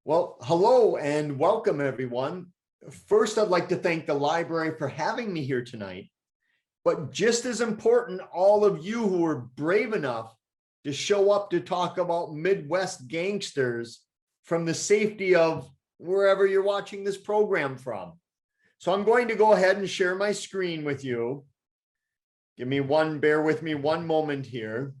Well, hello and welcome, everyone. First, I'd like to thank the library for having me here tonight. But just as important, all of you who were brave enough to show up to talk about Midwest gangsters from the safety of wherever you're watching this program from. So I'm going to go ahead and share my screen with you. Bear with me one moment here.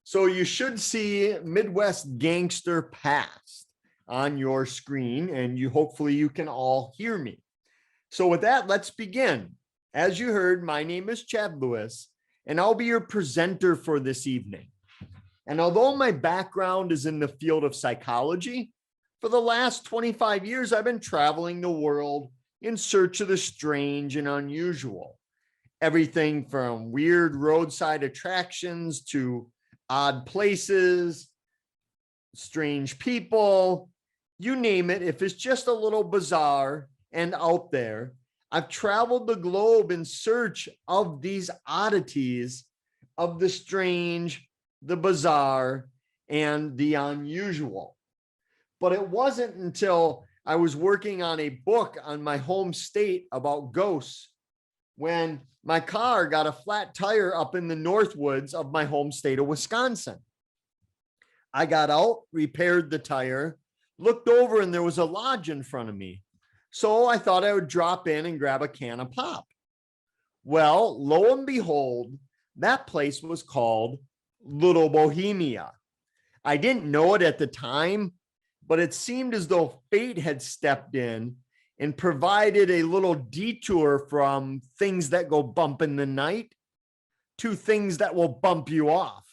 So you should see Midwest Gangster Past on your screen, and hopefully you can all hear me. So with that, let's begin. As you heard, my name is Chad Lewis, and I'll be your presenter for this evening. And although my background is in the field of psychology, for the last 25 years, I've been traveling the world in search of the strange and unusual. Everything from weird roadside attractions to odd places, strange people, you name it. If it's just a little bizarre and out there, I've traveled the globe in search of these oddities of the strange, the bizarre, and the unusual. But it wasn't until I was working on a book on my home state about ghosts when my car got a flat tire up in the Northwoods of my home state of Wisconsin. I got out, repaired the tire, looked over, and there was a lodge in front of me. So I thought I would drop in and grab a can of pop. Well, lo and behold, that place was called Little Bohemia. I didn't know it at the time, but it seemed as though fate had stepped in and provided a little detour from things that go bump in the night to things that will bump you off.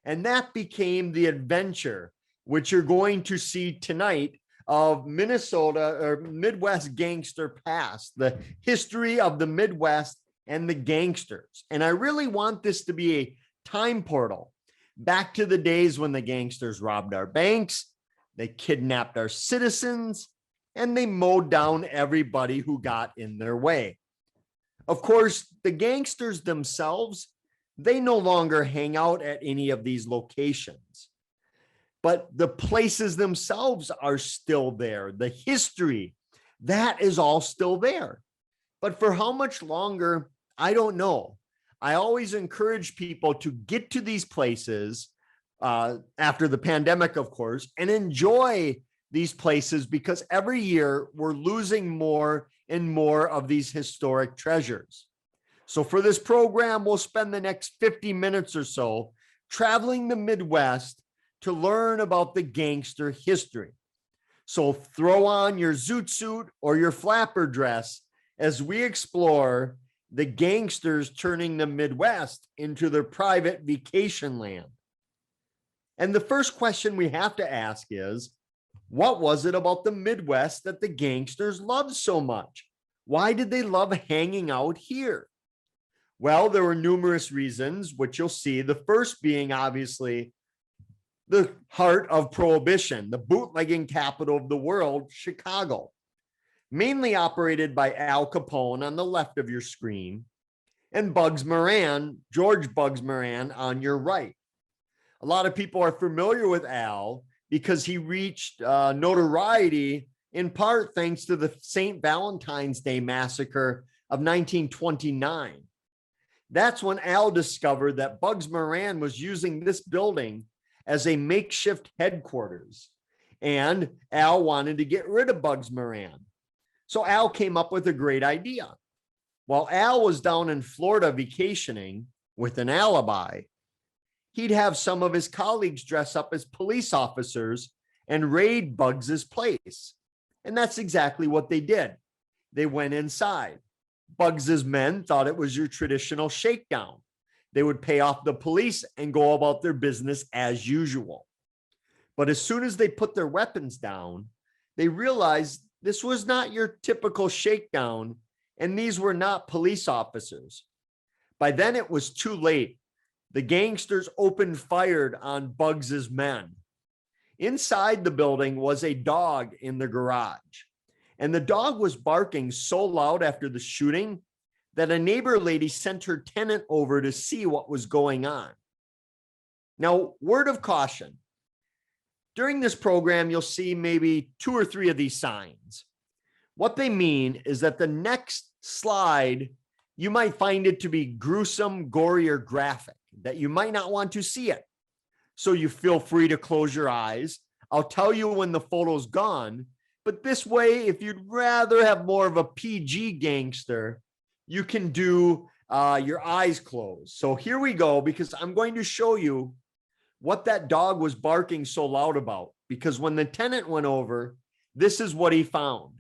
And that became the adventure, which you're going to see tonight, of Minnesota or Midwest Gangster Past, the history of the Midwest and the gangsters. And I really want this to be a time portal back to the days when the gangsters robbed our banks, they kidnapped our citizens, and they mowed down everybody who got in their way. Of course, the gangsters themselves, they no longer hang out at any of these locations. But the places themselves are still there. The history, that is all still there. But for how much longer, I don't know. I always encourage people to get to these places after the pandemic, of course, and enjoy these places, because every year we're losing more and more of these historic treasures. So for this program, we'll spend the next 50 minutes or so traveling the Midwest to learn about the gangster history. So throw on your zoot suit or your flapper dress as we explore the gangsters turning the Midwest into their private vacation land. And the first question we have to ask is, what was it about the Midwest that the gangsters loved so much? Why did they love hanging out here? Well, there were numerous reasons, which you'll see. The first being obviously the heart of Prohibition, the bootlegging capital of the world, Chicago, mainly operated by Al Capone on the left of your screen, and George Bugs Moran on your right. A lot of people are familiar with Al because he reached notoriety in part thanks to the St. Valentine's Day massacre of 1929. That's when Al discovered that Bugs Moran was using this building as a makeshift headquarters, and Al wanted to get rid of Bugs Moran. So Al came up with a great idea. While Al was down in Florida vacationing with an alibi, he'd have some of his colleagues dress up as police officers and raid Bugs's place. And that's exactly what they did. They went inside. Bugs's men thought it was your traditional shakedown. They would pay off the police and go about their business as usual. But as soon as they put their weapons down, they realized this was not your typical shakedown, and these were not police officers. By then it was too late. The gangsters opened fire on Bugs's men. Inside the building was a dog in the garage, and the dog was barking so loud after the shooting that a neighbor lady sent her tenant over to see what was going on. Now, word of caution, During this program, you'll see maybe 2 or 3 of these signs. What they mean is that the next slide, you might find it to be gruesome, gory, or graphic, that you might not want to see it. So you feel free to close your eyes. I'll tell you when the photo's gone, but this way, if you'd rather have more of a PG gangster, you can do your eyes closed. So here we go, because I'm going to show you what that dog was barking so loud about, because when the tenant went over, this is what he found.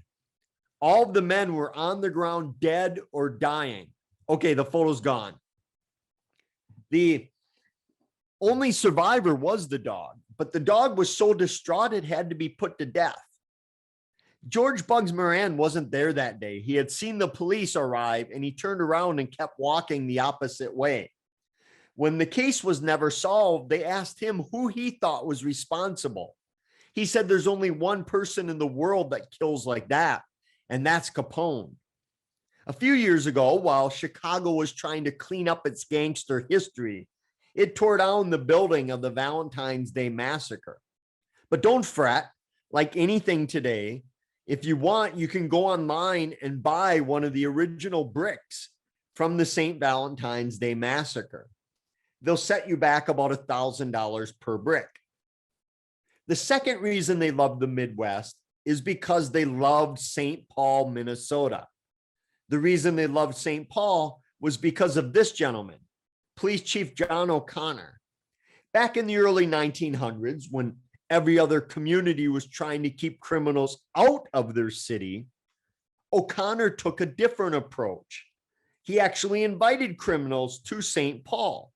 All of the men were on the ground, dead or dying. Okay, the photo's gone. The only survivor was the dog, but the dog was so distraught it had to be put to death. George Bugs Moran wasn't there that day. He had seen the police arrive and he turned around and kept walking the opposite way. When the case was never solved, they asked him who he thought was responsible. He said there's only one person in the world that kills like that, and that's Capone. A few years ago, while Chicago was trying to clean up its gangster history, it tore down the building of the Valentine's Day Massacre. But don't fret, like anything today, if you want, you can go online and buy one of the original bricks from the St. Valentine's Day Massacre. They'll set you back about $1,000 per brick. The second reason they loved the Midwest is because they loved St. Paul, Minnesota. The reason they loved St. Paul was because of this gentleman, Police Chief John O'Connor. Back in the early 1900s, when every other community was trying to keep criminals out of their city, O'Connor took a different approach. He actually invited criminals to St. Paul.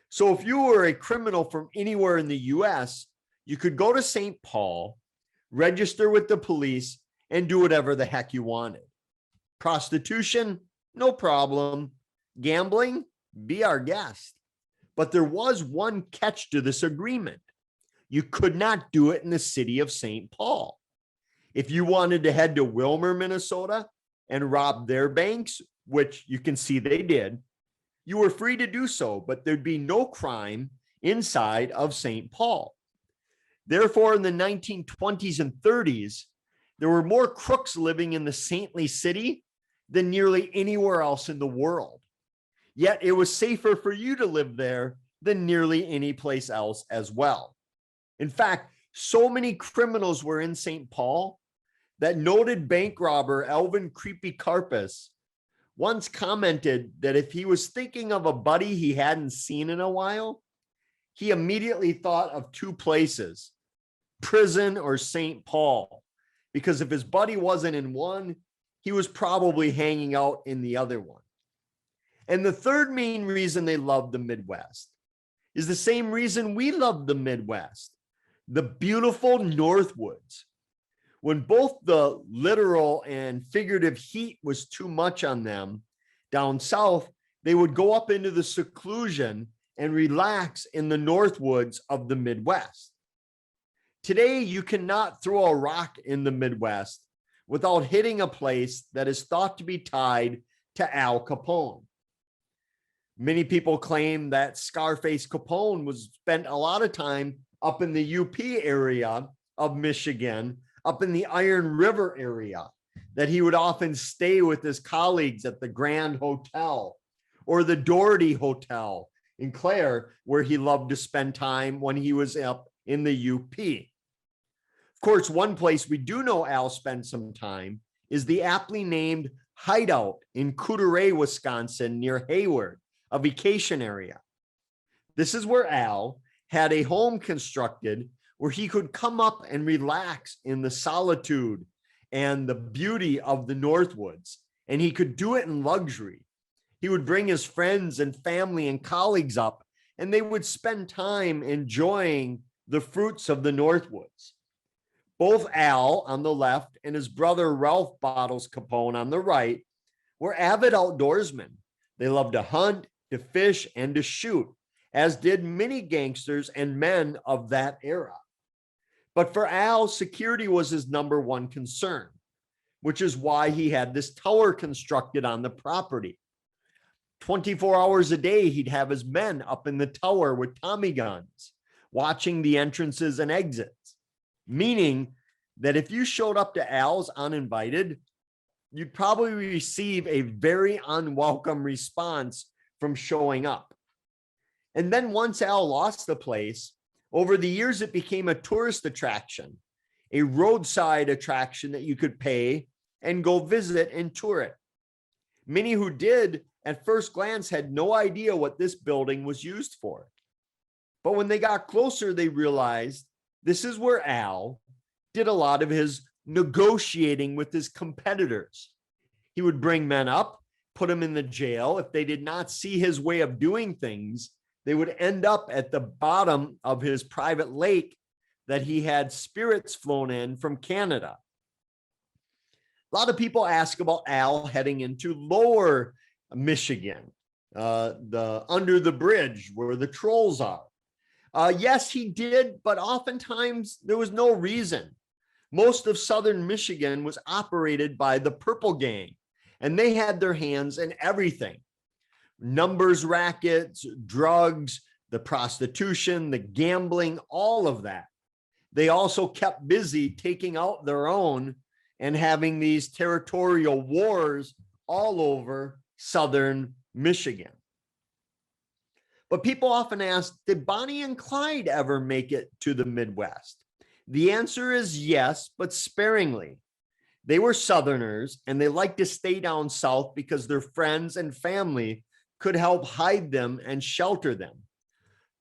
So if you were a criminal from anywhere in the US, you could go to St. Paul, register with the police, and do whatever the heck you wanted. Prostitution, no problem. Gambling, be our guest. But there was one catch to this agreement. You could not do it in the city of St. Paul. If you wanted to head to Wilmer, Minnesota, and rob their banks, which you can see they did, you were free to do so, but there'd be no crime inside of St. Paul. Therefore, in the 1920s and 30s, there were more crooks living in the saintly city than nearly anywhere else in the world. Yet it was safer for you to live there than nearly any place else as well. In fact, so many criminals were in St. Paul that noted bank robber Alvin Creepy Karpis once commented that if he was thinking of a buddy he hadn't seen in a while, he immediately thought of 2 places, prison or St. Paul, because if his buddy wasn't in one, he was probably hanging out in the other one. And the third main reason they loved the Midwest is the same reason we love the Midwest, the beautiful Northwoods. When both the literal and figurative heat was too much on them down south, they would go up into the seclusion and relax in the Northwoods of the Midwest. Today, you cannot throw a rock in the Midwest without hitting a place that is thought to be tied to Al Capone. Many people claim that Scarface Capone was spent a lot of time up in the UP area of Michigan, up in the Iron River area, that he would often stay with his colleagues at the Grand Hotel or the Doherty Hotel in Clare, where he loved to spend time when he was up in the UP. Of course, one place we do know Al spent some time is the aptly named Hideout in Coudray, Wisconsin, near Hayward, a vacation area. This is where Al had a home constructed where he could come up and relax in the solitude and the beauty of the Northwoods, and he could do it in luxury. He would bring his friends and family and colleagues up, and they would spend time enjoying the fruits of the Northwoods. Both Al on the left and his brother Ralph Bottles Capone on the right were avid outdoorsmen. They loved to hunt, to fish, and to shoot, as did many gangsters and men of that era. But for Al, security was his number one concern, which is why he had this tower constructed on the property. 24 hours a day, he'd have his men up in the tower with Tommy guns, watching the entrances and exits. meaning that if you showed up to Al's uninvited, you'd probably receive a very unwelcome response from showing up. And then once Al lost the place, over the years, it became a tourist attraction, a roadside attraction that you could pay and go visit and tour it. Many who did at first glance had no idea what this building was used for. But when they got closer, they realized this is where Al did a lot of his negotiating with his competitors. He would bring men up, put them in the jail. If they did not see his way of doing things, they would end up at the bottom of his private lake that he had spirits flown in from Canada. A lot of people ask about Al heading into lower Michigan, under the bridge where the trolls are. Yes, he did, but oftentimes there was no reason. Most of southern Michigan was operated by the Purple Gang, and they had their hands in everything. Numbers rackets, drugs, the prostitution, the gambling, all of that. They also kept busy taking out their own and having these territorial wars all over southern Michigan. But people often ask, did Bonnie and Clyde ever make it to the Midwest? The answer is yes, but sparingly. They were Southerners and they liked to stay down south because their friends and family could help hide them and shelter them.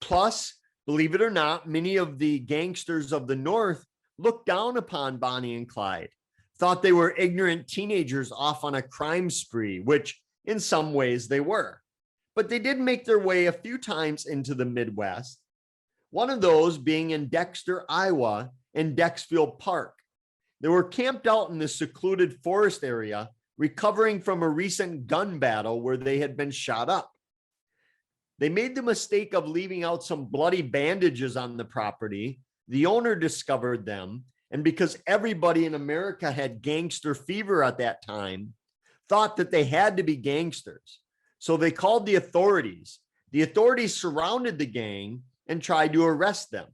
Plus, believe it or not, many of the gangsters of the North looked down upon Bonnie and Clyde, thought they were ignorant teenagers off on a crime spree, which in some ways they were. But they did make their way a few times into the Midwest, one of those being in Dexter, Iowa, in Dexfield Park. They were camped out in this secluded forest area, recovering from a recent gun battle where they had been shot up. They made the mistake of leaving out some bloody bandages on the property. The owner discovered them, and because everybody in America had gangster fever at that time, thought that they had to be gangsters. So they called the authorities. The authorities surrounded the gang and tried to arrest them.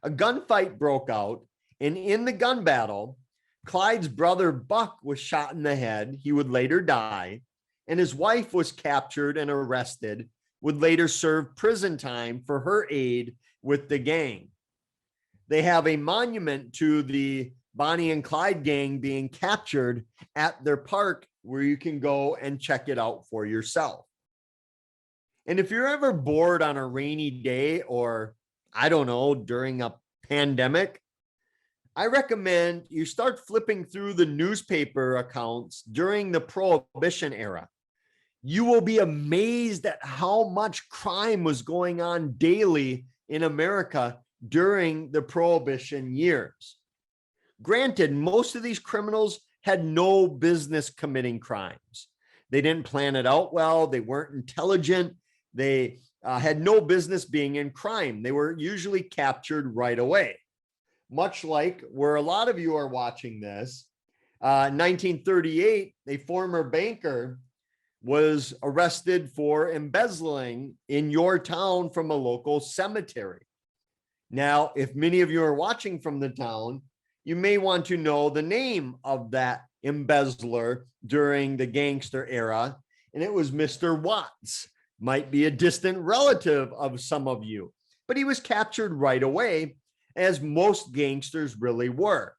A gunfight broke out, and in the gun battle, Clyde's brother Buck was shot in the head. He would later die, and his wife was captured and arrested, would later serve prison time for her aid with the gang. They have a monument to the Bonnie and Clyde gang being captured at their park where you can go and check it out for yourself. And if you're ever bored on a rainy day or, I don't know, during a pandemic, I recommend you start flipping through the newspaper accounts during the Prohibition era. You will be amazed at how much crime was going on daily in America during the Prohibition years. Granted, most of these criminals had no business committing crimes. They didn't plan it out well. They weren't intelligent. They had no business being in crime. They were usually captured right away. Much like where a lot of you are watching this, 1938, a former banker was arrested for embezzling in your town from a local cemetery. Now, if many of you are watching from the town, you may want to know the name of that embezzler during the gangster era, and it was Mr. Watts. Might be a distant relative of some of you, but he was captured right away, as most gangsters really were.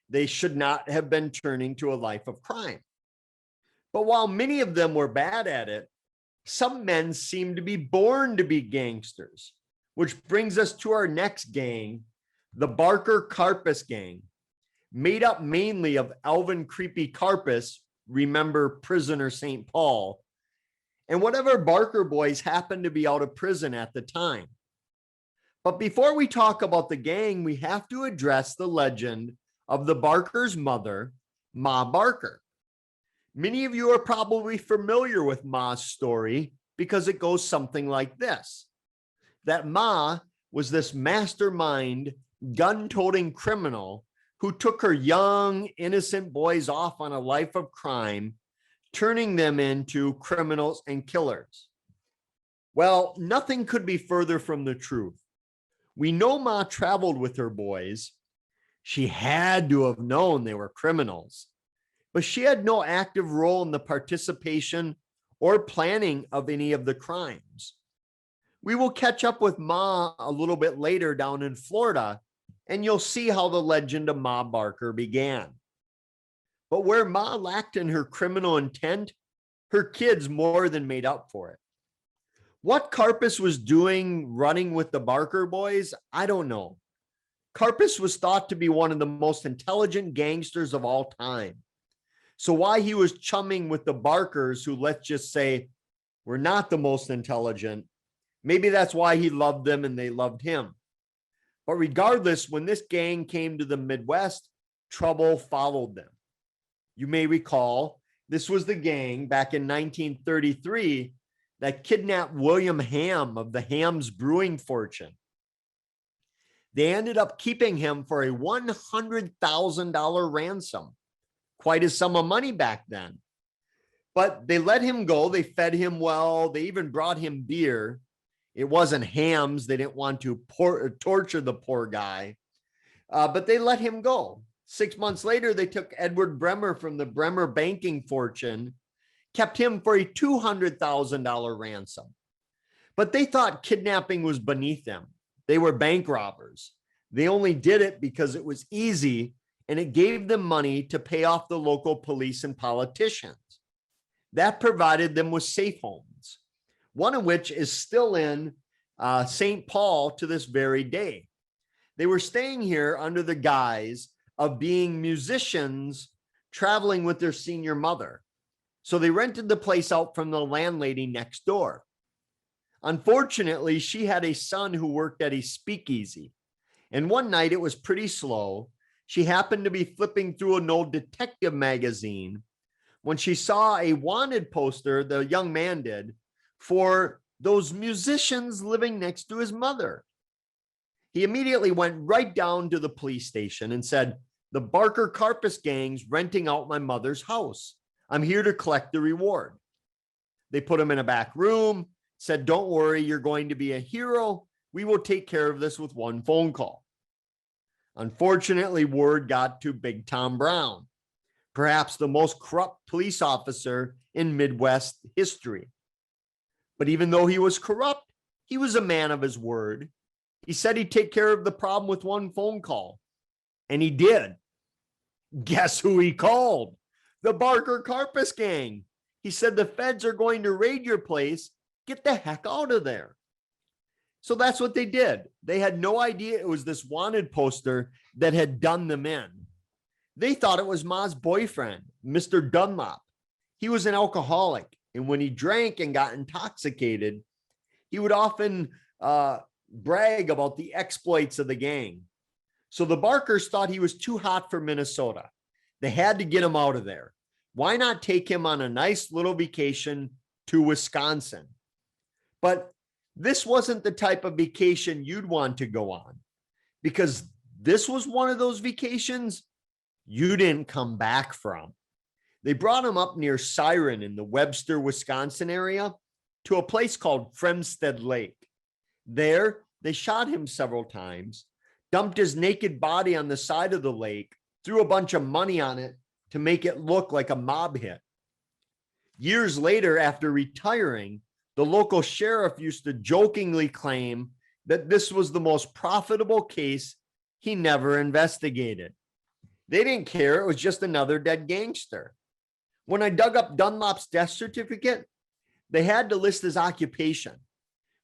They should not have been turning to a life of crime. But while many of them were bad at it, some men seemed to be born to be gangsters, which brings us to our next gang, the Barker-Karpis gang, made up mainly of Alvin Creepy Karpis, remember prisoner St. Paul, and whatever Barker boys happened to be out of prison at the time. But before we talk about the gang, we have to address the legend of the Barker's mother, Ma Barker. Many of you are probably familiar with Ma's story because it goes something like this: that Ma was this mastermind, gun-toting criminal who took her young, innocent boys off on a life of crime, turning them into criminals and killers. Well, nothing could be further from the truth. We know Ma traveled with her boys. She had to have known they were criminals, but she had no active role in the participation or planning of any of the crimes. We will catch up with Ma a little bit later down in Florida, and you'll see how the legend of Ma Barker began. But where Ma lacked in her criminal intent, her kids more than made up for it. What Karpis was doing running with the Barker boys, I don't know. Karpis was thought to be one of the most intelligent gangsters of all time. So why he was chumming with the Barkers, who, let's just say, were not the most intelligent, maybe that's why he loved them and they loved him. But regardless, when this gang came to the Midwest, trouble followed them. You may recall, this was the gang back in 1933 that kidnapped William Ham of the Ham's Brewing fortune. They ended up keeping him for a $100,000 ransom, quite a sum of money back then. But they let him go. They fed him well. They even brought him beer. It wasn't Ham's. They didn't want to torture the poor guy, but they let him go. 6 months later, they took Edward Bremer from the Bremer banking fortune, kept him for a $200,000 ransom. But they thought kidnapping was beneath them. They were bank robbers. They only did it because it was easy and it gave them money to pay off the local police and politicians. That provided them with safe homes, one of which is still in St. Paul to this very day. They were staying here under the guise of being musicians traveling with their senior mother. So they rented the place out from the landlady next door. Unfortunately, she had a son who worked at a speakeasy. And one night it was pretty slow. She happened to be flipping through an old detective magazine when she saw a wanted poster, the young man did, for those musicians living next to his mother. He immediately went right down to the police station and said, "The Barker-Karpis gang's renting out my mother's house. I'm here to collect the reward." They put him in a back room, said, "Don't worry, you're going to be a hero. We will take care of this with one phone call." Unfortunately, word got to Big Tom Brown, perhaps the most corrupt police officer in Midwest history. But even though he was corrupt, he was a man of his word. He said he'd take care of the problem with one phone call. And he did. Guess who he called? The Barker-Karpis gang. He said, "The feds are going to raid your place. Get the heck out of there." So that's what they did. They had no idea it was this wanted poster that had done them in. They thought it was Ma's boyfriend, Mr. Dunlop. He was an alcoholic, and when he drank and got intoxicated, he would often brag about the exploits of the gang. So the Barkers thought he was too hot for Minnesota. They had to get him out of there. Why not take him on a nice little vacation to Wisconsin? But this wasn't the type of vacation you'd want to go on, because this was one of those vacations you didn't come back from. They brought him up near Siren in the Webster, Wisconsin area to a place called Fremstead Lake. There, they shot him several times, dumped his naked body on the side of the lake, threw a bunch of money on it to make it look like a mob hit. Years later, after retiring, the local sheriff used to jokingly claim that this was the most profitable case he never investigated. They didn't care. It was just another dead gangster. When I dug up Dunlop's death certificate, they had to list his occupation,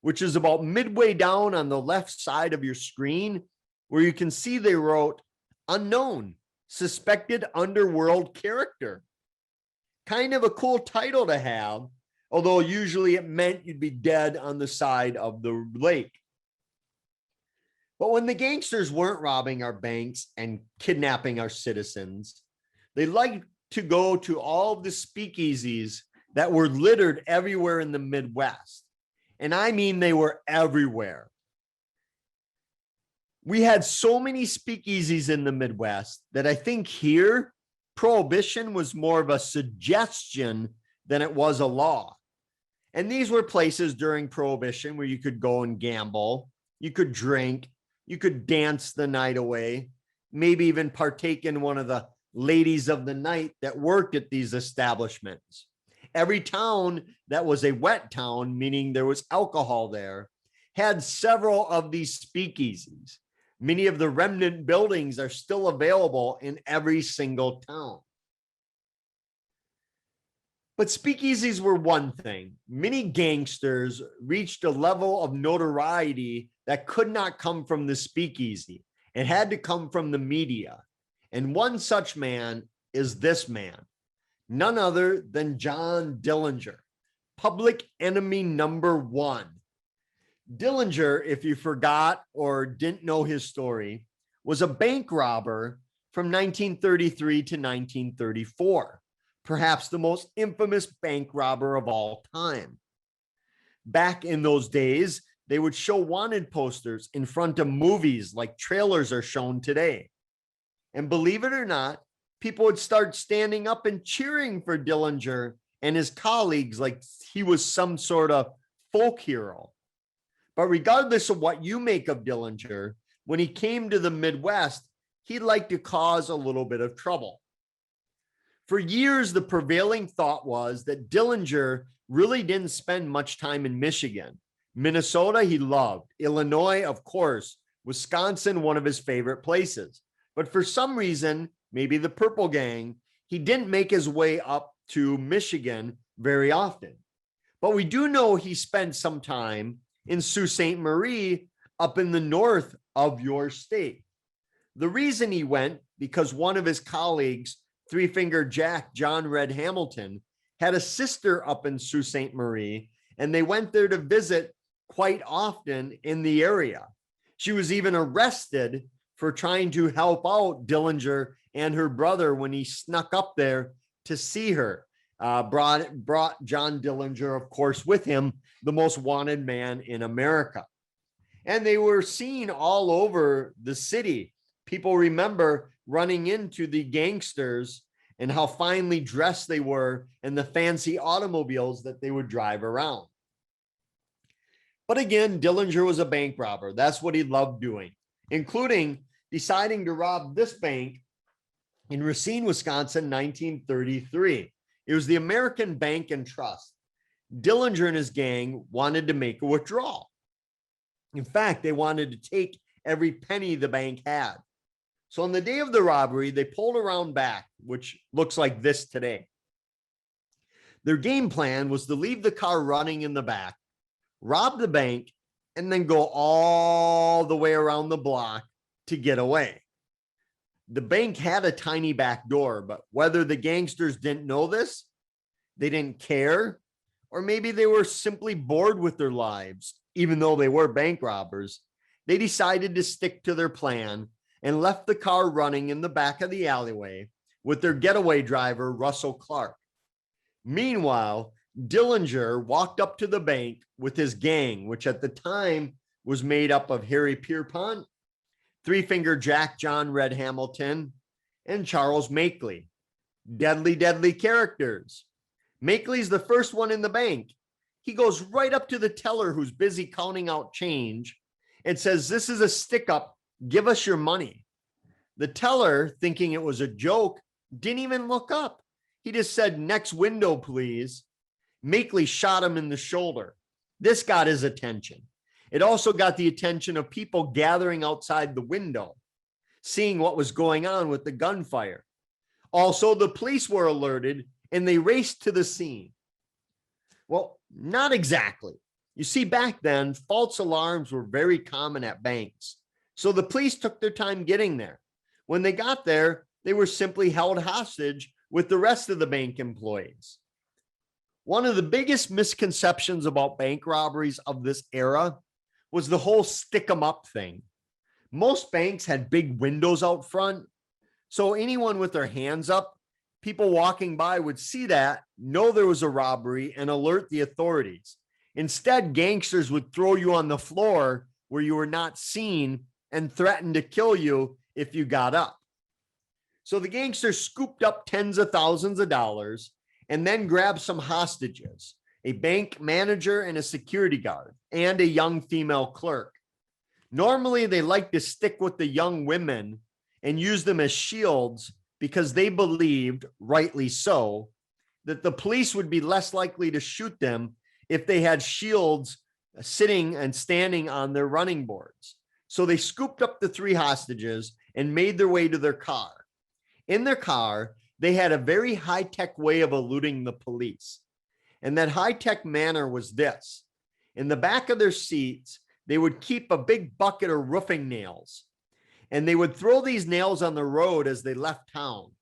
which is about midway down on the left side of your screen, where you can see they wrote unknown, suspected underworld character. Kind of a cool title to have, although usually it meant you'd be dead on the side of the lake. But when the gangsters weren't robbing our banks and kidnapping our citizens, they liked to go to all the speakeasies that were littered everywhere in the Midwest. And I mean, they were everywhere. We had so many speakeasies in the Midwest that I think here, Prohibition was more of a suggestion than it was a law. And these were places during Prohibition where you could go and gamble, you could drink, you could dance the night away. maybe even partake in one of the ladies of the night that worked at these establishments. Every town that was a wet town, meaning there was alcohol there, had several of these speakeasies. Many of the remnant buildings are still available in every single town. But speakeasies were one thing. Many gangsters reached a level of notoriety that could not come from the speakeasy. It had to come from the media. And one such man is this man, none other than John Dillinger, public enemy number one. Dillinger, if you forgot or didn't know his story, was a bank robber from 1933 to 1934, perhaps the most infamous bank robber of all time. Back in those days, they would show wanted posters in front of movies like trailers are shown today. And believe it or not, people would start standing up and cheering for Dillinger and his colleagues like he was some sort of folk hero. But regardless of what you make of Dillinger, when he came to the Midwest, he liked to cause a little bit of trouble. For years, the prevailing thought was that Dillinger really didn't spend much time in Michigan. Minnesota, he loved. Illinois, of course. Wisconsin, one of his favorite places. But for some reason, maybe the Purple Gang, he didn't make his way up to Michigan very often. But we do know he spent some time in Sault Ste. Marie up in the north of your state. The reason he went, because one of his colleagues, Three Finger Jack, John Red Hamilton, had a sister up in Sault Ste. Marie, and they went there to visit quite often in the area. She was even arrested for trying to help out Dillinger and her brother when he snuck up there to see her. Brought John Dillinger, of course, with him, the most wanted man in America. And they were seen all over the city. People remember running into the gangsters and how finely dressed they were and the fancy automobiles that they would drive around. But again, Dillinger was a bank robber. That's what he loved doing, including deciding to rob this bank in Racine, Wisconsin, 1933. It was the American Bank and Trust. Dillinger and his gang wanted to make a withdrawal. In fact, they wanted to take every penny the bank had. So on the day of the robbery, they pulled around back, which looks like this today. Their game plan was to leave the car running in the back, rob the bank, and then go all the way around the block to get away. The bank had a tiny back door, but whether the gangsters didn't know this, they didn't care, or maybe they were simply bored with their lives, even though they were bank robbers, they decided to stick to their plan and left the car running in the back of the alleyway with their getaway driver, Russell Clark. Meanwhile, Dillinger walked up to the bank with his gang, which at the time was made up of Harry Pierpont, Three Finger Jack, John Red Hamilton, and Charles Makeley. Deadly, deadly characters. Makeley's the first one in the bank. He goes right up to the teller who's busy counting out change and says, "This is a stick up. Give us your money." The teller, thinking it was a joke, didn't even look up. He just said, "Next window, please." Makeley shot him in the shoulder. This got his attention. It also got the attention of people gathering outside the window, seeing what was going on with the gunfire. Also, the police were alerted and they raced to the scene. Well, not exactly. You see, back then, false alarms were very common at banks. So the police took their time getting there. When they got there, they were simply held hostage with the rest of the bank employees. One of the biggest misconceptions about bank robberies of this era was the whole stick 'em up thing. Most banks had big windows out front, so anyone with their hands up, people walking by would see that, know there was a robbery, and alert the authorities. Instead, gangsters would throw you on the floor where you were not seen and threaten to kill you if you got up. So the gangsters scooped up tens of thousands of dollars and then grabbed some hostages, a bank manager and a security guard, and a young female clerk. Normally, they like to stick with the young women and used them as shields because they believed, rightly so, that the police would be less likely to shoot them if they had shields sitting and standing on their running boards. So they scooped up the 3 hostages and made their way to their car. In their car, they had a very high-tech way of eluding the police. And that high-tech manner was this. In the back of their seats, they would keep a big bucket of roofing nails, and they would throw these nails on the road as they left town.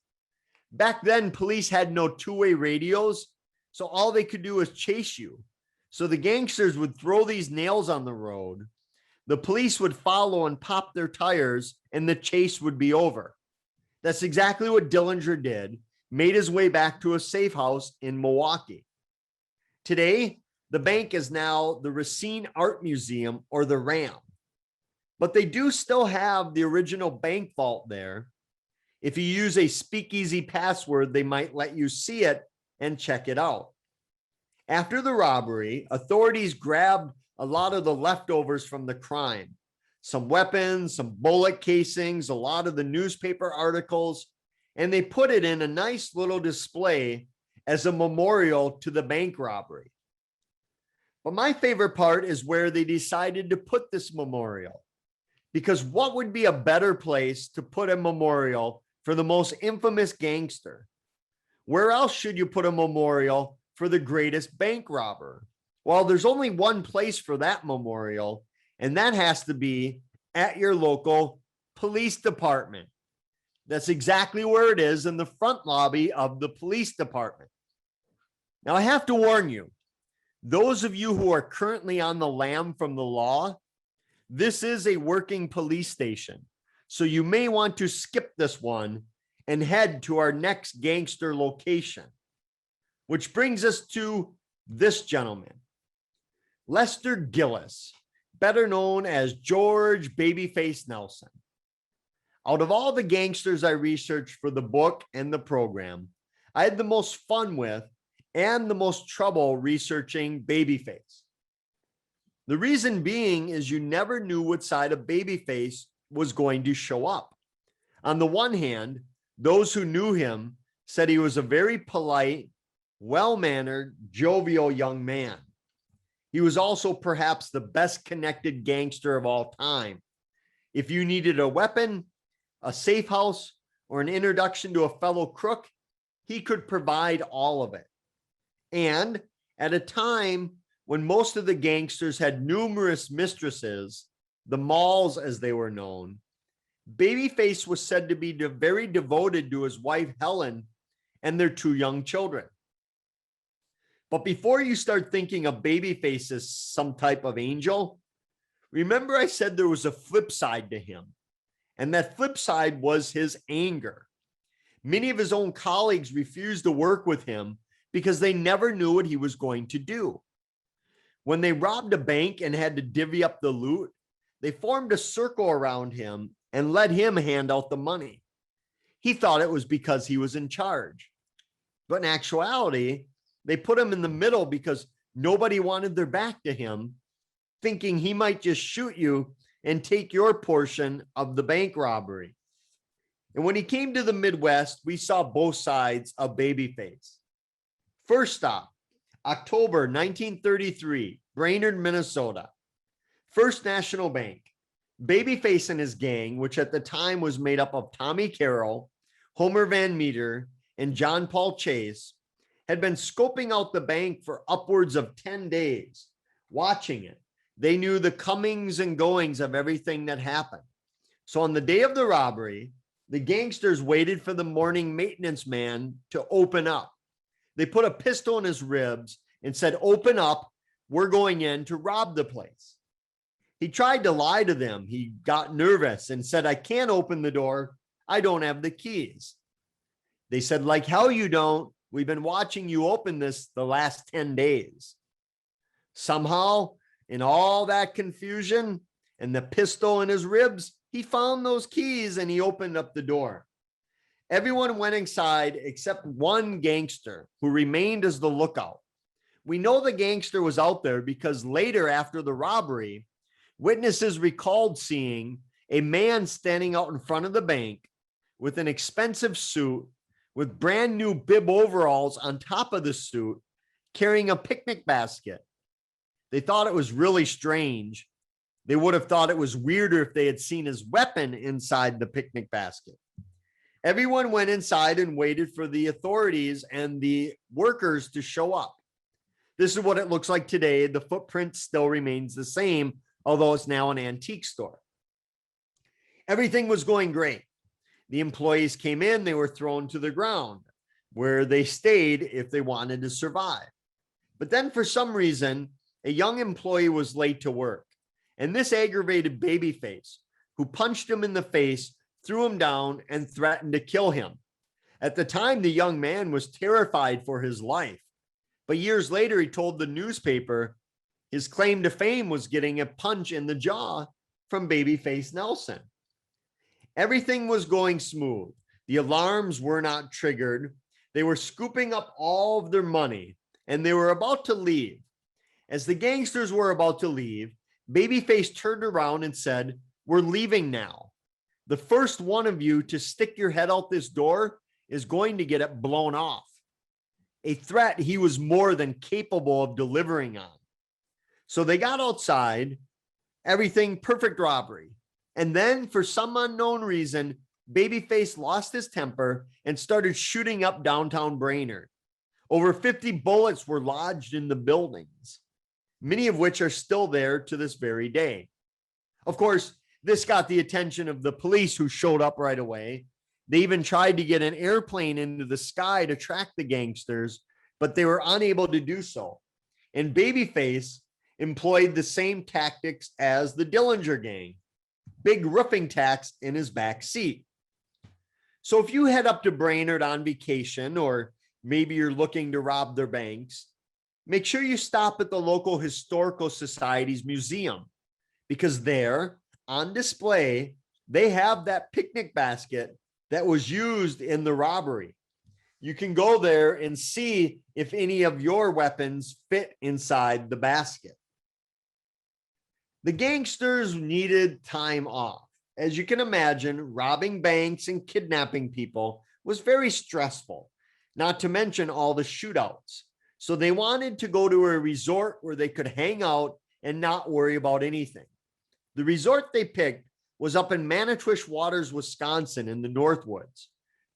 Back then, police had no two-way radios, so all they could do was chase you. So the gangsters would throw these nails on the road. The police would follow and pop their tires, and the chase would be over. That's exactly what Dillinger did, made his way back to a safe house in Milwaukee. Today, the bank is now the Racine Art Museum, or the RAM. But they do still have the original bank vault there. If you use a speakeasy password, they might let you see it and check it out. After the robbery, authorities grabbed a lot of the leftovers from the crime. Some weapons, some bullet casings, a lot of the newspaper articles, and they put it in a nice little display as a memorial to the bank robbery. But my favorite part is where they decided to put this memorial. Because what would be a better place to put a memorial for the most infamous gangster? Where else should you put a memorial for the greatest bank robber? Well, there's only one place for that memorial, and that has to be at your local police department. That's exactly where it is, in the front lobby of the police department. Now, I have to warn you, those of you who are currently on the lam from the law, this is a working police station. So you may want to skip this one and head to our next gangster location. Which brings us to this gentleman, Lester Gillis, better known as George Babyface Nelson. Out of all the gangsters I researched for the book and the program, I had the most fun with and the most trouble researching Babyface. The reason being is you never knew what side of Babyface was going to show up. On the one hand, those who knew him said he was a very polite, well-mannered, jovial young man. He was also perhaps the best connected gangster of all time. If you needed a weapon, a safe house, or an introduction to a fellow crook, he could provide all of it. And at a time when most of the gangsters had numerous mistresses, the Malls as they were known, Babyface was said to be very devoted to his wife Helen and their 2 young children. But before you start thinking of Babyface as some type of angel, remember I said there was a flip side to him, and that flip side was his anger. Many of his own colleagues refused to work with him because they never knew what he was going to do. When they robbed a bank and had to divvy up the loot, they formed a circle around him and let him hand out the money. He thought it was because he was in charge. But in actuality, they put him in the middle because nobody wanted their back to him, thinking he might just shoot you and take your portion of the bank robbery. And when he came to the Midwest, we saw both sides of Babyface. First stop, October 1933, Brainerd, Minnesota. First National Bank. Babyface and his gang, which at the time was made up of Tommy Carroll, Homer Van Meter, and John Paul Chase, had been scoping out the bank for upwards of 10 days, watching it. They knew the comings and goings of everything that happened. So on the day of the robbery, the gangsters waited for the morning maintenance man to open up. They put a pistol in his ribs and said, "Open up, we're going in to rob the place." He tried to lie to them. He got nervous and said, "I can't open the door. I don't have the keys." They said, "Like hell you don't. We've been watching you open this the last 10 days. Somehow, in all that confusion and the pistol in his ribs, he found those keys and he opened up the door. Everyone went inside except one gangster who remained as the lookout. We know the gangster was out there because later after the robbery, witnesses recalled seeing a man standing out in front of the bank with an expensive suit, with brand new bib overalls on top of the suit, carrying a picnic basket. They thought it was really strange. They would have thought it was weirder if they had seen his weapon inside the picnic basket. Everyone went inside and waited for the authorities and the workers to show up. This is what it looks like today. The footprint still remains the same, although it's now an antique store. Everything was going great. The employees came in, they were thrown to the ground, where they stayed if they wanted to survive. But then for some reason, a young employee was late to work, and this aggravated Babyface, who punched him in the face, threw him down, and threatened to kill him. At the time, the young man was terrified for his life. But years later, he told the newspaper his claim to fame was getting a punch in the jaw from Babyface Nelson. Everything was going smooth. The alarms were not triggered. They were scooping up all of their money, and they were about to leave. As the gangsters were about to leave, Babyface turned around and said, "We're leaving now. The first one of you to stick your head out this door is going to get it blown off." A threat he was more than capable of delivering on. So they got outside, everything perfect robbery. And then for some unknown reason, Babyface lost his temper and started shooting up downtown Brainerd. Over 50 bullets were lodged in the buildings, many of which are still there to this very day. Of course, this got the attention of the police, who showed up right away. They even tried to get an airplane into the sky to track the gangsters, but they were unable to do so. And Babyface employed the same tactics as the Dillinger gang, big roofing tacks in his back seat. So if you head up to Brainerd on vacation, or maybe you're looking to rob their banks, make sure you stop at the local historical society's museum, because there on display, they have that picnic basket that was used in the robbery. You can go there and see if any of your weapons fit inside the basket. The gangsters needed time off. As you can imagine, robbing banks and kidnapping people was very stressful, not to mention all the shootouts. So they wanted to go to a resort where they could hang out and not worry about anything. The resort they picked was up in Manitwish Waters, Wisconsin, in the Northwoods,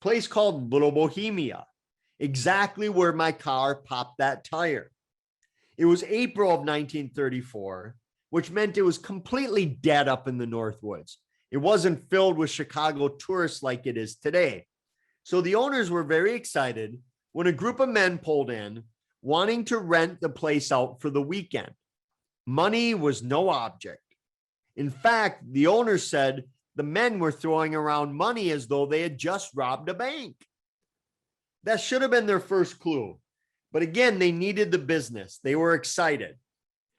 a place called Little Bohemia, exactly where my car popped that tire. It was April of 1934, which meant it was completely dead up in the Northwoods. It wasn't filled with Chicago tourists like it is today. So the owners were very excited when a group of men pulled in, wanting to rent the place out for the weekend. Money was no object. In fact, the owners said the men were throwing around money as though they had just robbed a bank. That should have been their first clue. But again, they needed the business. They were excited.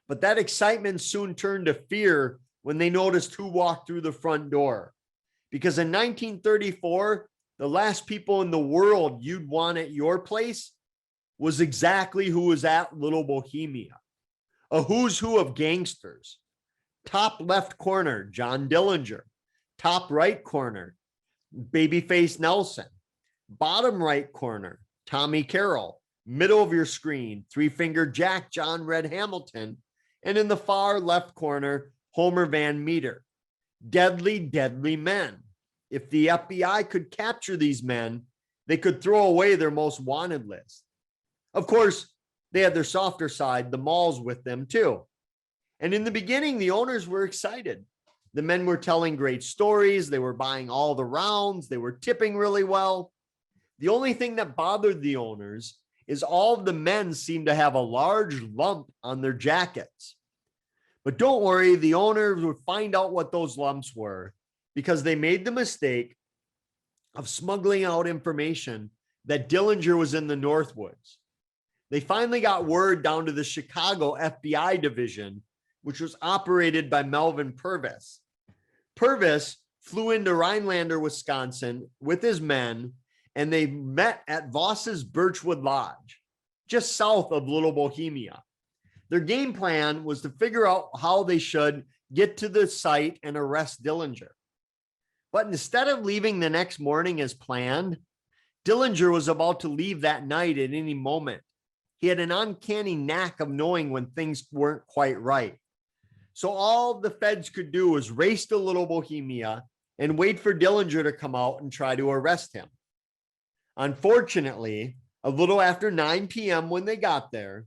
But that excitement soon turned to fear when they noticed who walked through the front door. Because in 1934, the last people in the world you'd want at your place was exactly who was at Little Bohemia. A who's who of gangsters. Top left corner, John Dillinger. Top right corner, Babyface Nelson. Bottom right corner, Tommy Carroll. Middle of your screen, Three-Finger Jack, John Red Hamilton. And in the far left corner, Homer Van Meter. Deadly, deadly men. If the FBI could capture these men, they could throw away their most wanted list. Of course, they had their softer side, the malls, with them too. And in the beginning, the owners were excited. The men were telling great stories. They were buying all the rounds. They were tipping really well. The only thing that bothered the owners is all of the men seemed to have a large lump on their jackets. But don't worry, the owners would find out what those lumps were, because they made the mistake of smuggling out information that Dillinger was in the Northwoods. They finally got word down to the Chicago FBI division, which was operated by Melvin Purvis. Purvis flew into Rhinelander, Wisconsin with his men, and they met at Voss's Birchwood Lodge, just south of Little Bohemia. Their game plan was to figure out how they should get to the site and arrest Dillinger. But instead of leaving the next morning as planned, Dillinger was about to leave that night at any moment. He had an uncanny knack of knowing when things weren't quite right. So all the feds could do was race to Little Bohemia and wait for Dillinger to come out and try to arrest him. Unfortunately, a little after 9 p.m. when they got there,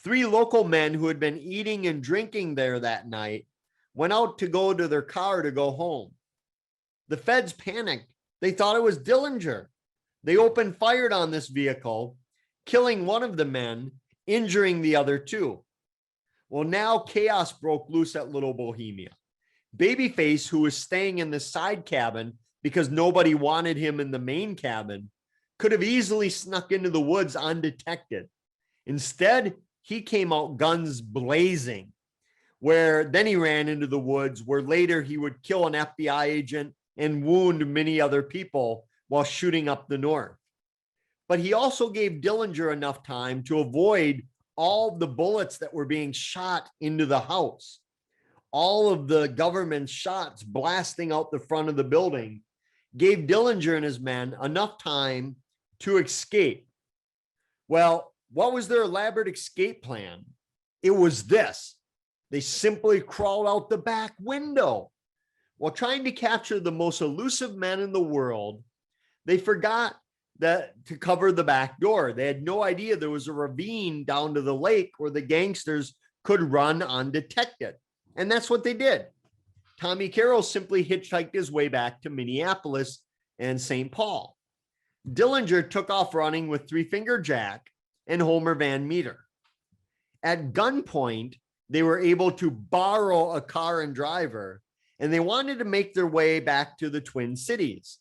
3 local men who had been eating and drinking there that night went out to go to their car to go home. The feds panicked. They thought it was Dillinger. They opened fire on this vehicle, killing one of the men, injuring the other 2. Well, now chaos broke loose at Little Bohemia. Babyface, who was staying in the side cabin because nobody wanted him in the main cabin, could have easily snuck into the woods undetected. Instead, he came out guns blazing, where then he ran into the woods, where later he would kill an FBI agent and wound many other people while shooting up the north. But he also gave Dillinger enough time to avoid all the bullets that were being shot into the house. All of the government shots blasting out the front of the building gave Dillinger and his men enough time to escape. Well, what was their elaborate escape plan? It was this. They simply crawled out the back window. While trying to capture the most elusive men in the world, they forgot to cover the back door. They had no idea there was a ravine down to the lake where the gangsters could run undetected. And that's what they did. Tommy Carroll simply hitchhiked his way back to Minneapolis and St. Paul. Dillinger took off running with Three Finger Jack and Homer Van Meter. At gunpoint, they were able to borrow a car and driver, and they wanted to make their way back to the Twin Cities.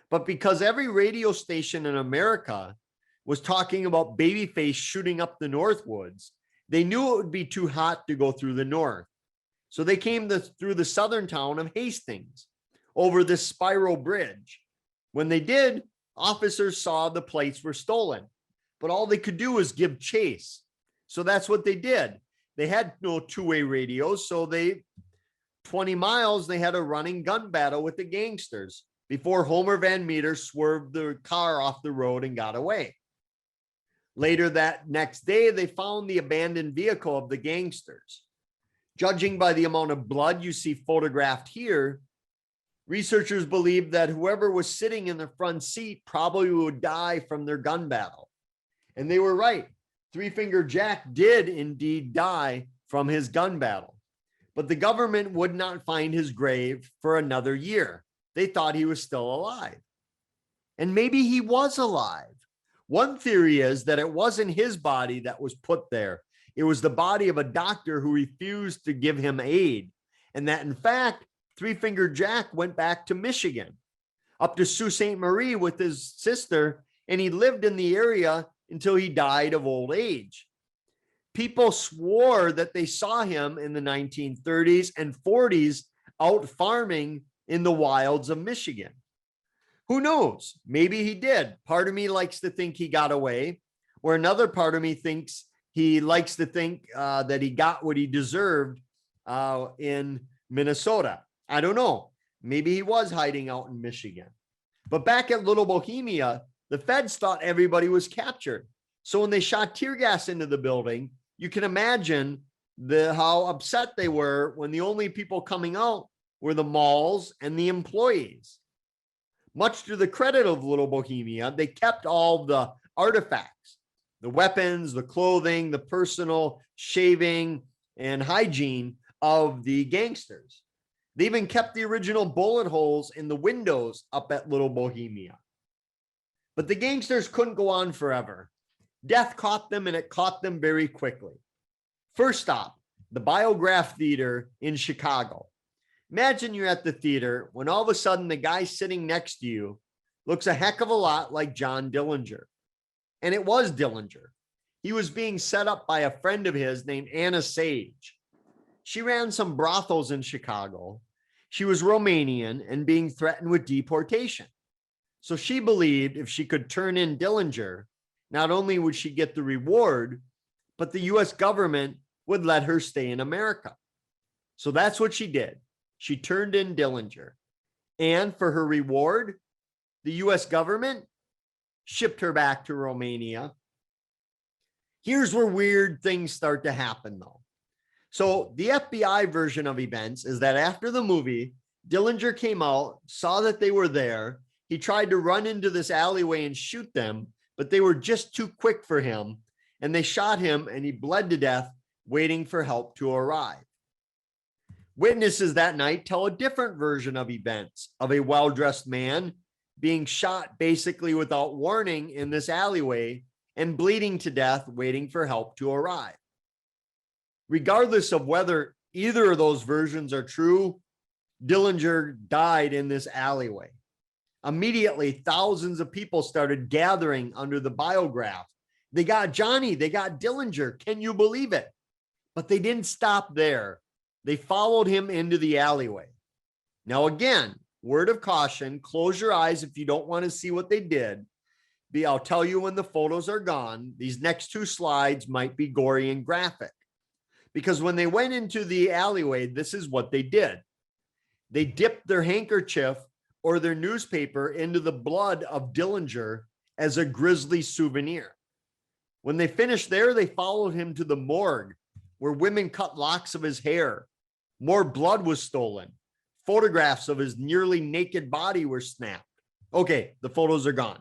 But because every radio station in America was talking about Babyface shooting up the Northwoods, they knew it would be too hot to go through the north. So they came through the southern town of Hastings over this spiral bridge. When they did, officers saw the plates were stolen, but all they could do was give chase. So that's what they did. They had no two-way radios, so 20 miles, they had a running gun battle with the gangsters before Homer Van Meter swerved the car off the road and got away. Later that next day, they found the abandoned vehicle of the gangsters. Judging by the amount of blood you see photographed here, researchers believe that whoever was sitting in the front seat probably would die from their gun battle. And they were right. Three Finger Jack did indeed die from his gun battle. But the government would not find his grave for another year. They thought he was still alive. And maybe he was alive. One theory is that it wasn't his body that was put there. It was the body of a doctor who refused to give him aid. And that, in fact, Three Finger Jack went back to Michigan, up to Sault Ste. Marie with his sister, and he lived in the area until he died of old age. People swore that they saw him in the 1930s and 40s out farming in the wilds of Michigan. Who knows? Maybe he did. Part of me likes to think he got away, or another part of me thinks he likes to think that he got what he deserved in Minnesota. I don't know. Maybe he was hiding out in Michigan. But back at Little Bohemia, the feds thought everybody was captured. So when they shot tear gas into the building, you can imagine how upset they were when the only people coming out were the malls and the employees. Much to the credit of Little Bohemia, they kept all the artifacts, the weapons, the clothing, the personal shaving and hygiene of the gangsters. They even kept the original bullet holes in the windows up at Little Bohemia. But the gangsters couldn't go on forever. Death caught them, and it caught them very quickly. First stop, the Biograph Theater in Chicago. Imagine you're at the theater when all of a sudden the guy sitting next to you looks a heck of a lot like John Dillinger. And it was Dillinger. He was being set up by a friend of his named Anna Sage. She ran some brothels in Chicago. She was Romanian and being threatened with deportation. So she believed if she could turn in Dillinger, not only would she get the reward, but the US government would let her stay in America. So that's what she did. She turned in Dillinger. And for her reward, the US government shipped her back to Romania. Here's where weird things start to happen, though. So the FBI version of events is that after the movie, Dillinger came out, saw that they were there. He tried to run into this alleyway and shoot them, but they were just too quick for him. And they shot him and he bled to death, waiting for help to arrive. Witnesses that night tell a different version of events of a well-dressed man being shot basically without warning in this alleyway and bleeding to death, waiting for help to arrive. Regardless of whether either of those versions are true, Dillinger died in this alleyway. Immediately, thousands of people started gathering under the biograph. They got Johnny, they got Dillinger. Can you believe it? But they didn't stop there. They followed him into the alleyway. Now, again, word of caution, close your eyes if you don't want to see what they did. I'll tell you when the photos are gone. These next two slides might be gory and graphic. Because when they went into the alleyway, this is what they did. They dipped their handkerchief or their newspaper into the blood of Dillinger as a grisly souvenir. When they finished there, they followed him to the morgue, where women cut locks of his hair. More blood was stolen. Photographs of his nearly naked body were snapped. Okay, the photos are gone.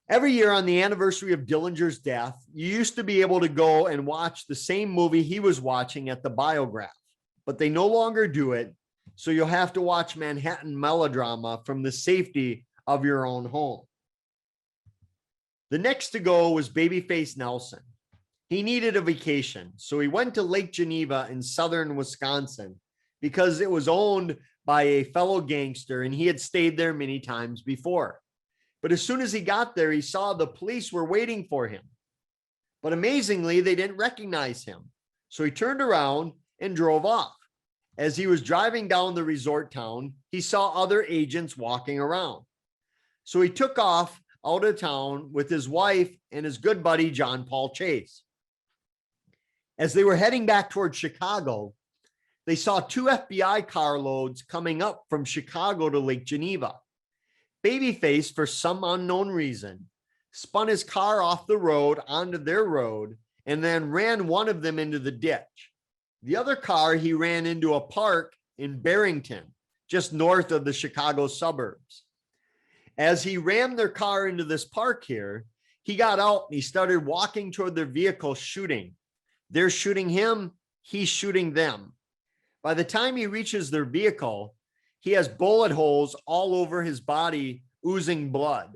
Every year on the anniversary of Dillinger's death, you used to be able to go and watch the same movie he was watching at the biograph, but they no longer do it, so you'll have to watch Manhattan melodrama from the safety of your own home. The next to go was Babyface Nelson. He needed a vacation, so he went to Lake Geneva in southern Wisconsin because it was owned by a fellow gangster and he had stayed there many times before. But as soon as he got there, he saw the police were waiting for him. But amazingly, they didn't recognize him. So he turned around and drove off. As he was driving down the resort town, he saw other agents walking around. So he took off out of town with his wife and his good buddy, John Paul Chase. As they were heading back towards Chicago, they saw two FBI carloads coming up from Chicago to Lake Geneva. Babyface, for some unknown reason, spun his car off the road onto their road and then ran one of them into the ditch. The other car he ran into a park in Barrington, just north of the Chicago suburbs. As he rammed their car into this park here, he got out and he started walking toward their vehicle shooting. They're shooting him, he's shooting them. By the time he reaches their vehicle, he has bullet holes all over his body, oozing blood.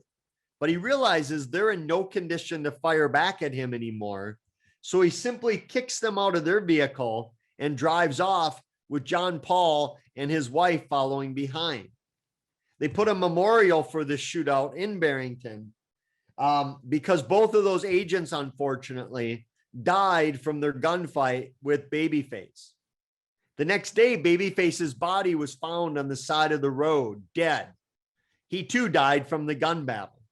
But he realizes they're in no condition to fire back at him anymore. So he simply kicks them out of their vehicle and drives off with John Paul and his wife following behind. They put a memorial for this shootout in Barrington because both of those agents, unfortunately, died from their gunfight with Babyface. The next day, Babyface's body was found on the side of the road, dead. He too died from the gun battle.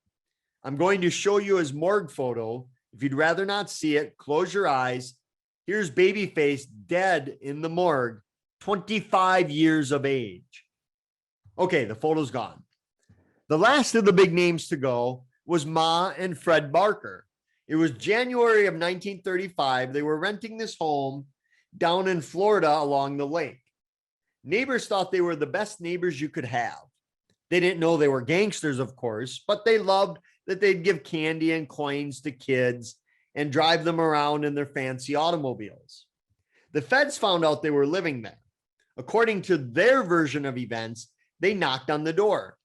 I'm going to show you his morgue photo. If you'd rather not see it, close your eyes. Here's Babyface dead in the morgue, 25 years of age. Okay, the photo's gone. The last of the big names to go was Ma and Fred Barker. It was January of 1935. They were renting this home down in Florida along the lake. Neighbors thought they were the best neighbors you could have. They didn't know they were gangsters, of course, but they loved that they'd give candy and coins to kids and drive them around in their fancy automobiles. The feds found out they were living there. According to their version of events, they knocked on the door.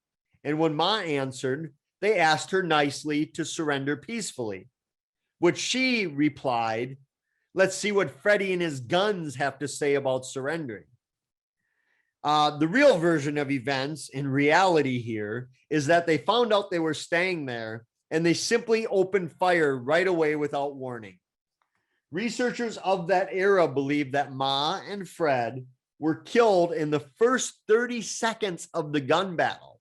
And when Ma answered, they asked her nicely to surrender peacefully, which she replied, "Let's see what Freddie and his guns have to say about surrendering." The real version of events in reality here is that they found out they were staying there and they simply opened fire right away without warning. Researchers of that era believe that Ma and Fred were killed in the first 30 seconds of the gun battle.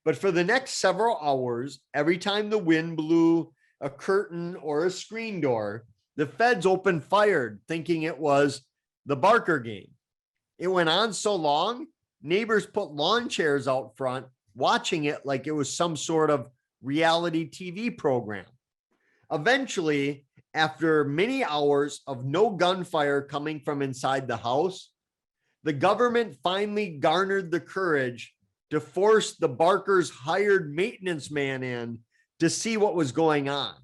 But for the next several hours, every time the wind blew a curtain or a screen door, the feds opened fire, thinking it was the Barker game. It went on so long Neighbors put lawn chairs out front, watching it like it was some sort of reality TV program. Eventually, after many hours of no gunfire coming from inside the house, the government finally garnered the courage to force the Barkers' hired maintenance man in to see what was going on.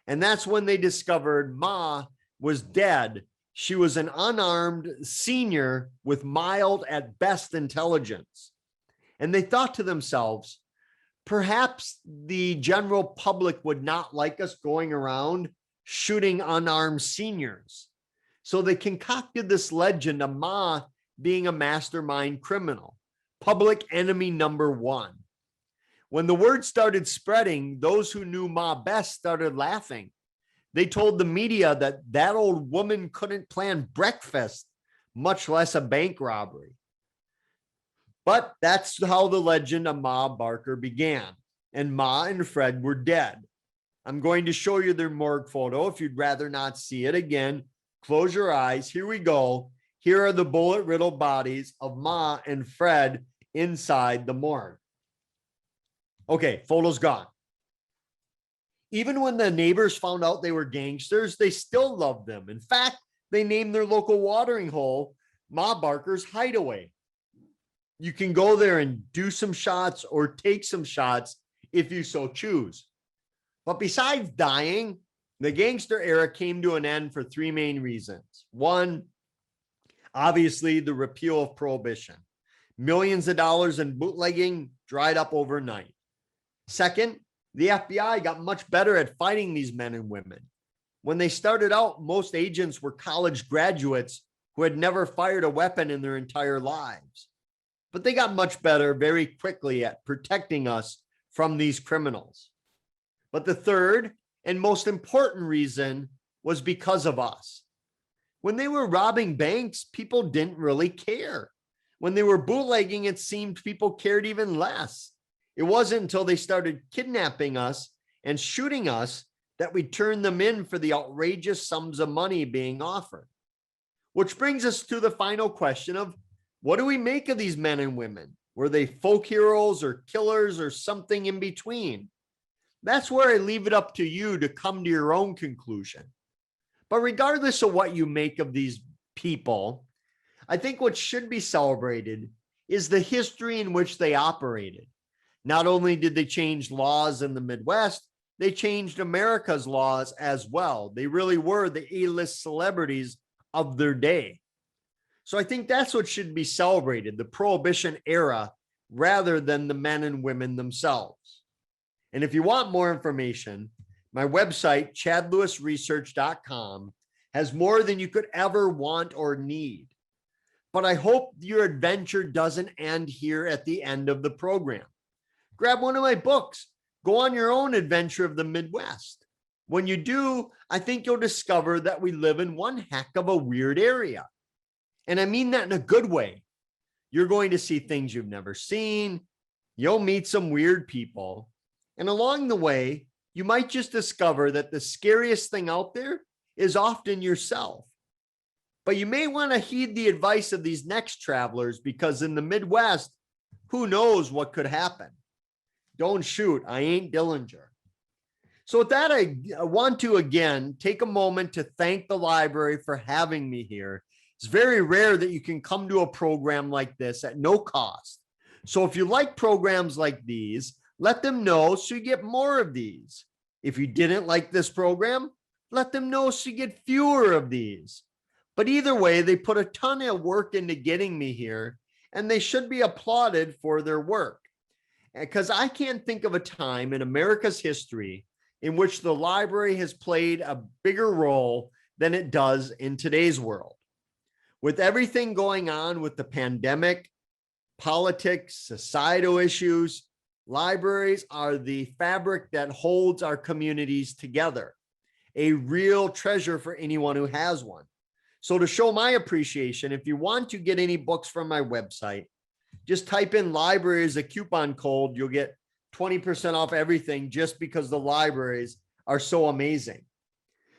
And that's when they discovered Ma was dead. She was an unarmed senior with mild at best intelligence. And they thought to themselves, perhaps the general public would not like us going around shooting unarmed seniors. So they concocted this legend of Ma being a mastermind criminal, public enemy number one. When the word started spreading, those who knew Ma best started laughing. They told the media that that old woman couldn't plan breakfast, much less a bank robbery. But that's how the legend of Ma Barker began. And Ma and Fred were dead. I'm going to show you their morgue photo if you'd rather not see it. Again, close your eyes. Here we go. Here are the bullet-riddled bodies of Ma and Fred inside the morgue. Okay, photo's gone. Even when the neighbors found out they were gangsters, they still loved them. In fact, they named their local watering hole Ma Barker's Hideaway. You can go there and do some shots or take some shots if you so choose. But besides dying, the gangster era came to an end for three main reasons. One, obviously the repeal of Prohibition. Millions of dollars in bootlegging dried up overnight. Second, the FBI got much better at fighting these men and women. When they started out, most agents were college graduates who had never fired a weapon in their entire lives. But they got much better very quickly at protecting us from these criminals. But the third and most important reason was because of us. When they were robbing banks, people didn't really care. When they were bootlegging, it seemed people cared even less. It wasn't until they started kidnapping us and shooting us that we turned them in for the outrageous sums of money being offered. Which brings us to the final question of, what do we make of these men and women? Were they folk heroes or killers or something in between? That's where I leave it up to you to come to your own conclusion. But regardless of what you make of these people, I think what should be celebrated is the history in which they operated. Not only did they change laws in the Midwest, they changed America's laws as well. They really were the A-list celebrities of their day. So I think that's what should be celebrated, the Prohibition era, rather than the men and women themselves. And if you want more information, my website, chadlewisresearch.com, has more than you could ever want or need. But I hope your adventure doesn't end here at the end of the program. Grab one of my books. Go on your own adventure of the Midwest. When you do, I think you'll discover that we live in one heck of a weird area. And I mean that in a good way. You're going to see things you've never seen. You'll meet some weird people. And along the way, you might just discover that the scariest thing out there is often yourself. But you may want to heed the advice of these next travelers, because in the Midwest, who knows what could happen? Don't shoot. I ain't Dillinger. So with that, I want to again take a moment to thank the library for having me here. It's very rare that you can come to a program like this at no cost. So if you like programs like these, let them know so you get more of these. If you didn't like this program, let them know so you get fewer of these. But either way, they put a ton of work into getting me here, and they should be applauded for their work. Because I can't think of a time in America's history in which the library has played a bigger role than it does in today's world. With everything going on with the pandemic, politics, societal issues, libraries are the fabric that holds our communities together, a real treasure for anyone who has one. So to show my appreciation, if you want to get any books from my website, just type in library as a coupon code. You'll get 20% off everything just because the libraries are so amazing.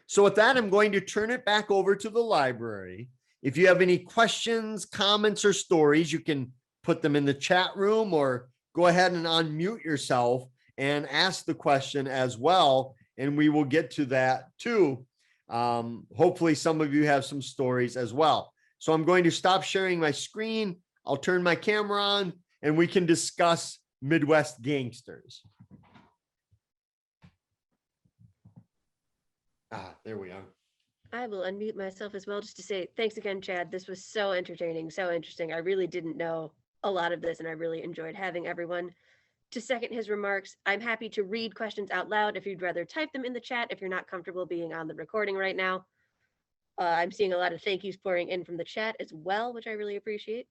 So with that, I'm going to turn it back over to the library. If you have any questions, comments, or stories, you can put them in the chat room or go ahead and unmute yourself and ask the question as well. And we will get to that too. Hopefully some of you have some stories as well. So I'm going to stop sharing my screen. I'll turn my camera on and we can discuss Midwest gangsters. There we are. I will unmute myself as well just to say thanks again, Chad. This was so entertaining, so interesting. I really didn't know a lot of this and I really enjoyed having everyone. To second his remarks, I'm happy to read questions out loud if you'd rather type them in the chat if you're not comfortable being on the recording right now. I'm seeing a lot of thank yous pouring in from the chat as well, which I really appreciate.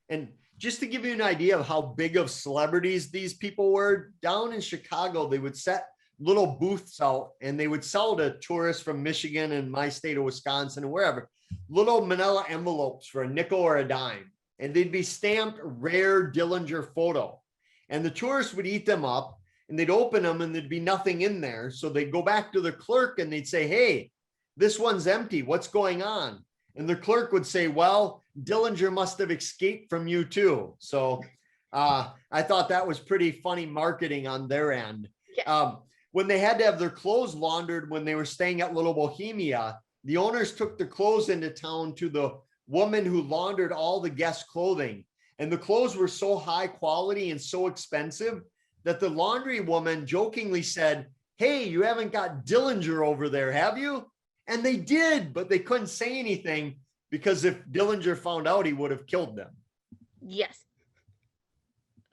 And just to give you an idea of how big of celebrities these people were, down in Chicago, they would set little booths out and they would sell to tourists from Michigan and my state of Wisconsin and wherever, little manila envelopes for a nickel or a dime. And they'd be stamped rare Dillinger photo. And the tourists would eat them up and they'd open them and there'd be nothing in there. So they'd go back to the clerk and they'd say, hey, this one's empty. What's going on? And the clerk would say, well, Dillinger must have escaped from you too. So I thought that was pretty funny marketing on their end. Yeah. When they had to have their clothes laundered when they were staying at Little Bohemia, the owners took the clothes into town to the woman who laundered all the guest clothing. And the clothes were so high quality and so expensive that the laundry woman jokingly said, hey, you haven't got Dillinger over there, have you? And they did, but they couldn't say anything because if Dillinger found out, he would have killed them. Yes.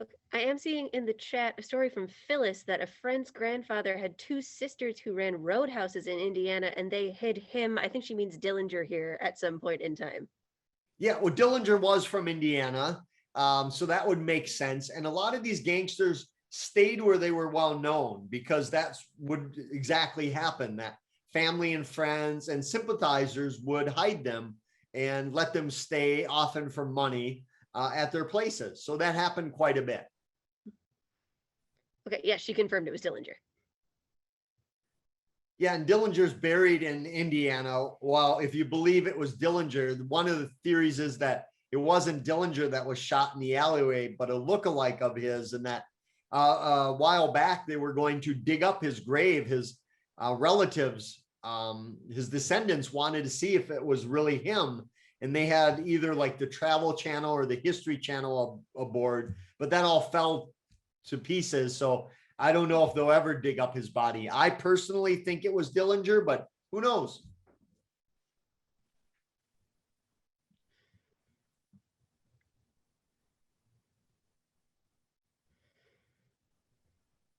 Okay. I am seeing in the chat a story from Phyllis that a friend's grandfather had two sisters who ran roadhouses in Indiana and they hid him, I think she means Dillinger here, at some point in time. Yeah, well, Dillinger was from Indiana, so that would make sense. And a lot of these gangsters stayed where they were well known because that's would exactly happen, that family and friends and sympathizers would hide them and let them stay, often for money, at their places. So that happened quite a bit. Okay, yeah, she confirmed it was Dillinger. Yeah, and Dillinger's buried in Indiana. Well, if you believe it was Dillinger, one of the theories is that it wasn't Dillinger that was shot in the alleyway, but a lookalike of his, and that a while back they were going to dig up his grave. His relatives, his descendants wanted to see if it was really him. And they had either like the Travel Channel or the History Channel aboard, but that all fell to pieces. So I don't know if they'll ever dig up his body. I personally think it was Dillinger, but who knows?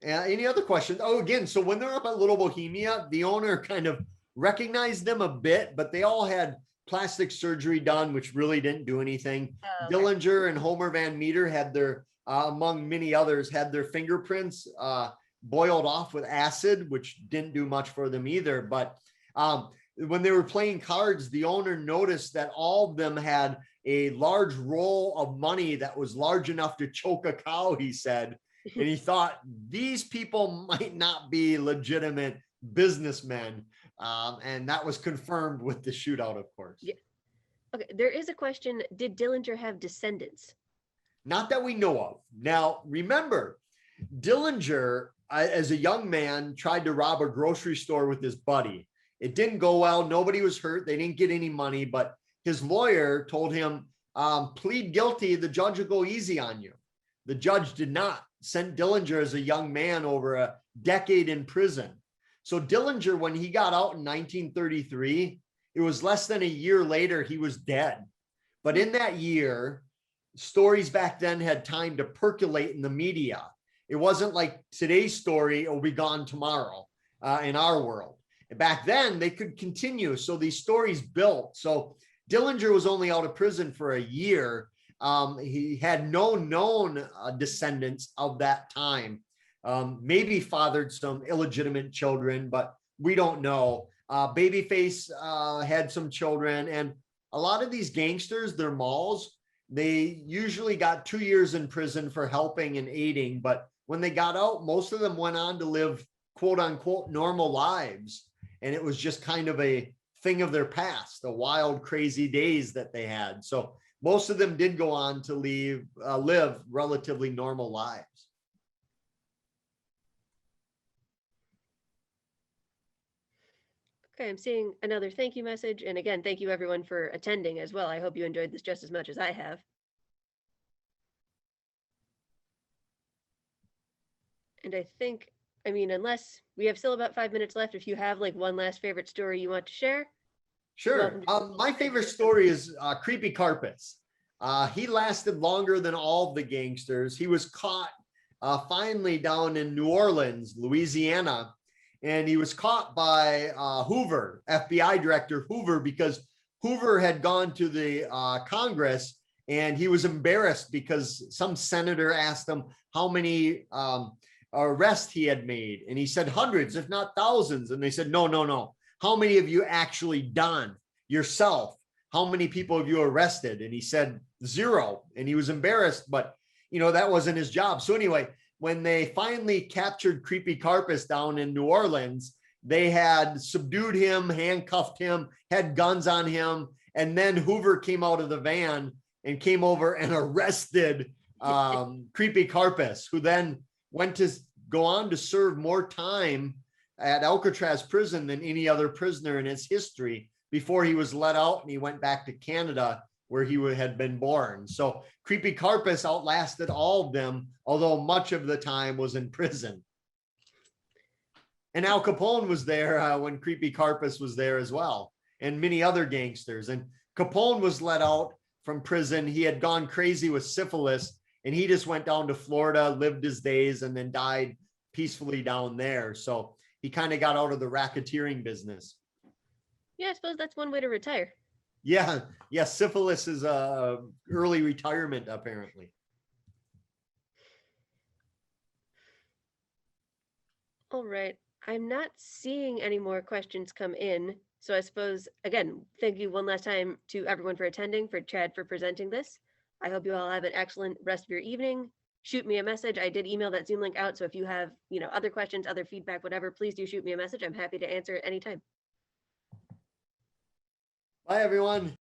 Any other questions? Oh, again, so when they're up at Little Bohemia, the owner kind of recognized them a bit, but they all had plastic surgery done, which really didn't do anything. Okay. Dillinger and Homer Van Meter had their, among many others, had their fingerprints boiled off with acid, which didn't do much for them either. But when they were playing cards, the owner noticed that all of them had a large roll of money that was large enough to choke a cow, he said. And he thought these people might not be legitimate businessmen. And that was confirmed with the shootout, of course. Yeah. Okay, there is a question. Did Dillinger have descendants? Not that we know of. Now, remember, Dillinger, as a young man, tried to rob a grocery store with his buddy. It didn't go well. Nobody was hurt. They didn't get any money, but his lawyer told him, plead guilty. The judge will go easy on you. The judge did not. Sent Dillinger as a young man over a decade in prison. So Dillinger, when he got out in 1933, it was less than a year later, he was dead. But in that year, stories back then had time to percolate in the media. It wasn't like today's story, it'll be gone tomorrow in our world. And back then, they could continue. So these stories built. So Dillinger was only out of prison for a year. He had no known descendants of that time. Maybe fathered some illegitimate children, but we don't know. Babyface had some children, and a lot of these gangsters, their malls, they usually got 2 years in prison for helping and aiding. But when they got out, most of them went on to live quote unquote normal lives. And it was just kind of a thing of their past, the wild, crazy days that they had. So most of them did go on to live relatively normal lives. Okay, I'm seeing another thank you message. And again, thank you everyone for attending as well. I hope you enjoyed this just as much as I have. And I think, I mean, unless we have still about 5 minutes left, if you have like one last favorite story you want to share. Sure. My favorite story is Creepy-Karpis. He lasted longer than all of the gangsters. He was caught finally down in New Orleans, Louisiana, and he was caught by Hoover, FBI Director Hoover, because Hoover had gone to the Congress and he was embarrassed because some senator asked him how many arrests he had made. And he said hundreds, if not thousands. And they said, no, no, no. How many have you actually done yourself? How many people have you arrested? And he said 0. And he was embarrassed, but you know, that wasn't his job. So anyway, when they finally captured Creepy-Karpis down in New Orleans, they had subdued him, handcuffed him, had guns on him. And then Hoover came out of the van and came over and arrested Creepy-Karpis, who then went to go on to serve more time at Alcatraz prison than any other prisoner in its history before he was let out and he went back to Canada where he had been born. So Creepy-Karpis outlasted all of them, although much of the time was in prison. And Al Capone was there when Creepy-Karpis was there as well, and many other gangsters. And Capone was let out from prison. He had gone crazy with syphilis, and he just went down to Florida, lived his days, and then died peacefully down there. So he kind of got out of the racketeering business. Yeah, I suppose that's one way to retire. Yeah, yeah, syphilis is early retirement, apparently. All right. I'm not seeing any more questions come in. So I suppose, again, thank you one last time to everyone for attending, for Chad for presenting this. I hope you all have an excellent rest of your evening. Shoot me a message. I did email that Zoom link out. So if you have, other questions, other feedback, whatever, please do shoot me a message. I'm happy to answer it anytime. Bye, everyone.